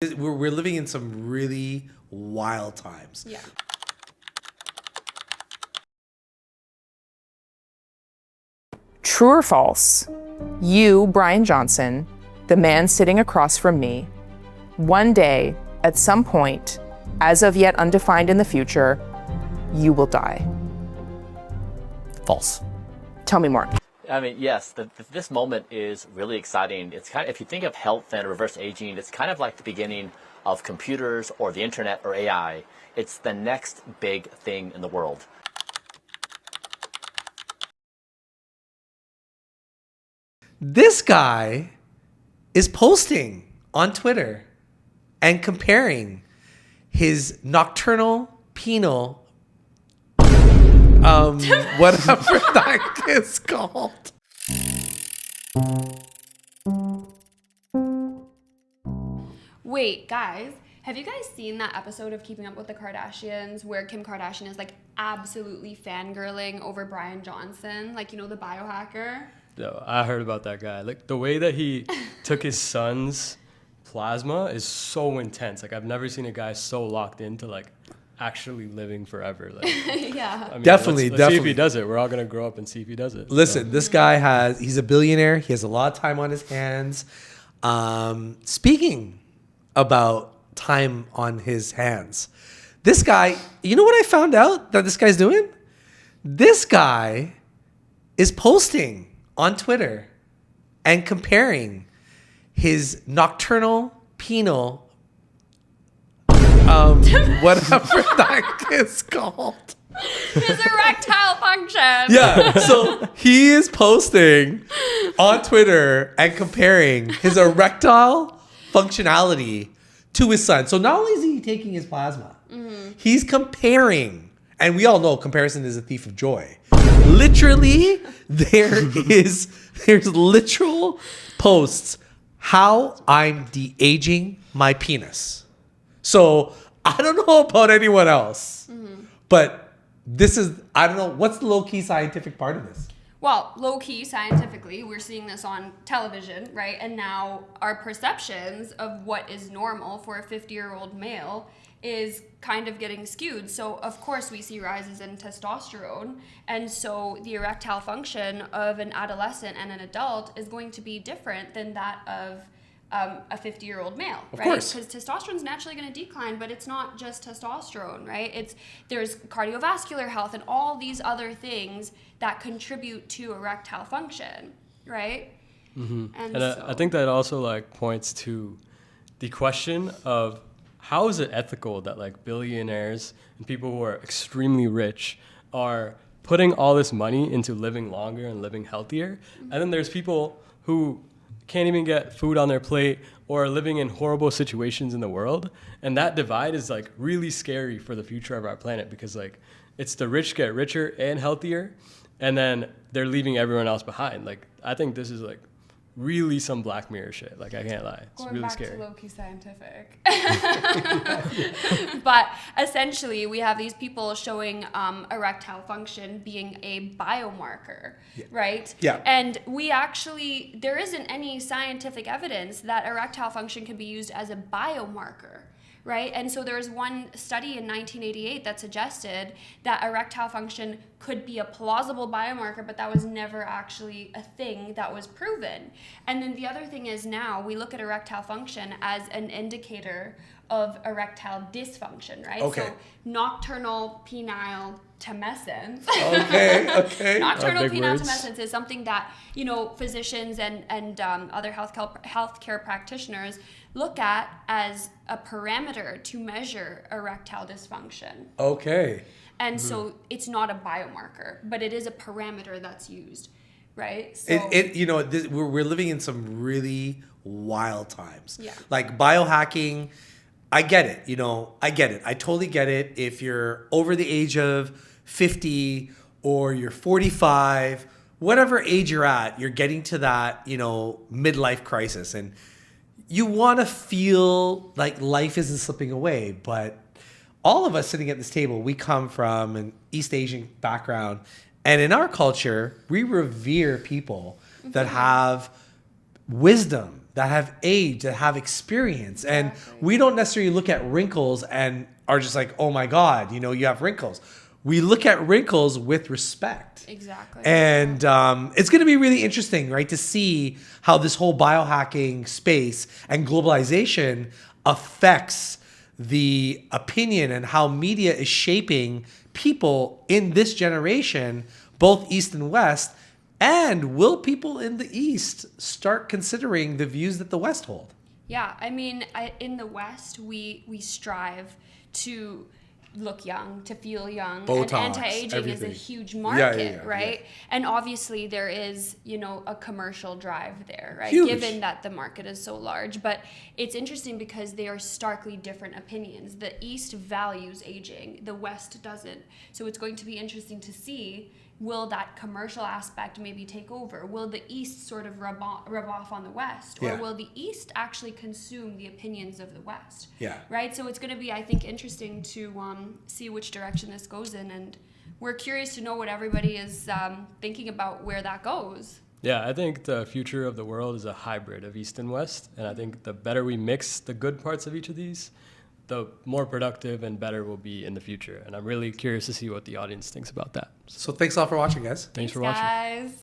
We're living in some really wild times. Yeah. True or false? You, Bryan Johnson, the man sitting across from me, one day, at some point, as of yet undefined in the future, you will die. False. Tell me more. I mean, yes, this moment is really exciting. It's kind of, if you think of health and reverse aging, it's kind of like the beginning of computers or the internet or AI. It's the next big thing in the world. This guy is posting on Twitter and comparing his nocturnal penal whatever that is called. Wait, guys, have you guys seen that episode of Keeping Up with the Kardashians where Kim Kardashian is like absolutely fangirling over Bryan Johnson, like, you know, the biohacker? Yo, I heard about that guy. Like the way that he took his son's plasma is so intense. Like I've never seen a guy so locked into like actually living forever. Like, Yeah. I mean, Definitely, let's see if definitely. he does it. We're all gonna grow up and see if he does it. Listen, this guy he's a billionaire. He has a lot of time on his hands. Speaking about time on his hands, this guy, you know what I found out that this guy's doing? This guy is posting on Twitter and comparing his nocturnal penal whatever that is called. His erectile function. Yeah, so he is posting on Twitter and comparing his erectile functionality to his son. So not only is he taking his plasma, he's comparing, and we all know comparison is a thief of joy. Literally, there's literal posts how I'm de-aging my penis. So I don't know about anyone else, but this is, I don't know, what's the low-key scientific part of this? Well, low-key, scientifically, we're seeing this on television, right? And now our perceptions of what is normal for a 50-year-old male is kind of getting skewed. So, of course, we see rises in testosterone. And so the erectile function of an adolescent and an adult is going to be different than that of a 50-year-old male, Of right? course. Because testosterone is naturally going to decline, but it's not just testosterone, right? There's cardiovascular health and all these other things that contribute to erectile function, right? And so, I think that also like points to the question of how is it ethical that like billionaires and people who are extremely rich are putting all this money into living longer and living healthier, and then there's people who can't even get food on their plate or are living in horrible situations in the world. And that divide is like really scary for the future of our planet, because like it's the rich get richer and healthier, and then they're leaving everyone else behind. Like I think this is like really some Black Mirror shit. Like I can't lie, it's going really back scary. to low-key scientific. But essentially, we have these people showing erectile function being a biomarker, right? Yeah. And there isn't any scientific evidence that erectile function can be used as a biomarker. Right? And so there was one study in 1988 that suggested that erectile function could be a plausible biomarker, but that was never actually a thing that was proven. And then the other thing is now we look at erectile function as an indicator of erectile dysfunction, right? Okay. So nocturnal penile tumescence. Okay. Nocturnal Big penile words. tumescence is something that, you know, physicians and other healthcare practitioners look at as a parameter to measure erectile dysfunction. Okay. And so it's not a biomarker, but it is a parameter that's used, right? So We're living in some really wild times. Yeah. Like biohacking, I get it. I get it. I totally get it. If you're over the age of 50 or you're 45, whatever age you're at, you're getting to that, midlife crisis. And you want to feel like life isn't slipping away. But all of us sitting at this table, we come from an East Asian background. And in our culture, we revere people that have wisdom, that have age, that have experience. And we don't necessarily look at wrinkles and are just like, oh my God, you know, you have wrinkles. We look at wrinkles with respect. Exactly. And it's going to be really interesting, right, to see how this whole biohacking space and globalization affects the opinion and how media is shaping people in this generation, both East and West. And will people in the East start considering the views that the West hold? Yeah, I mean, in the West, we strive to look young, to feel young. Botox, and anti-aging everything. is a huge market, yeah, right? And obviously there is, you know, a commercial drive there, right? Huge. Given that the market is so large. But it's interesting because they are starkly different opinions. The East values aging, the West doesn't. So it's going to be interesting to see, will that commercial aspect maybe take over? Will the East sort of rub off on the West? Or Yeah. will the East actually consume the opinions of the West? Yeah. Right? So it's going to be, I think, interesting to see which direction this goes in. And we're curious to know what everybody is thinking about where that goes. Yeah, I think the future of the world is a hybrid of East and West. And I think the better we mix the good parts of each of these, the more productive and better we'll be in the future. And I'm really curious to see what the audience thinks about that. So thanks a lot for watching, guys. Thanks for watching. Guys.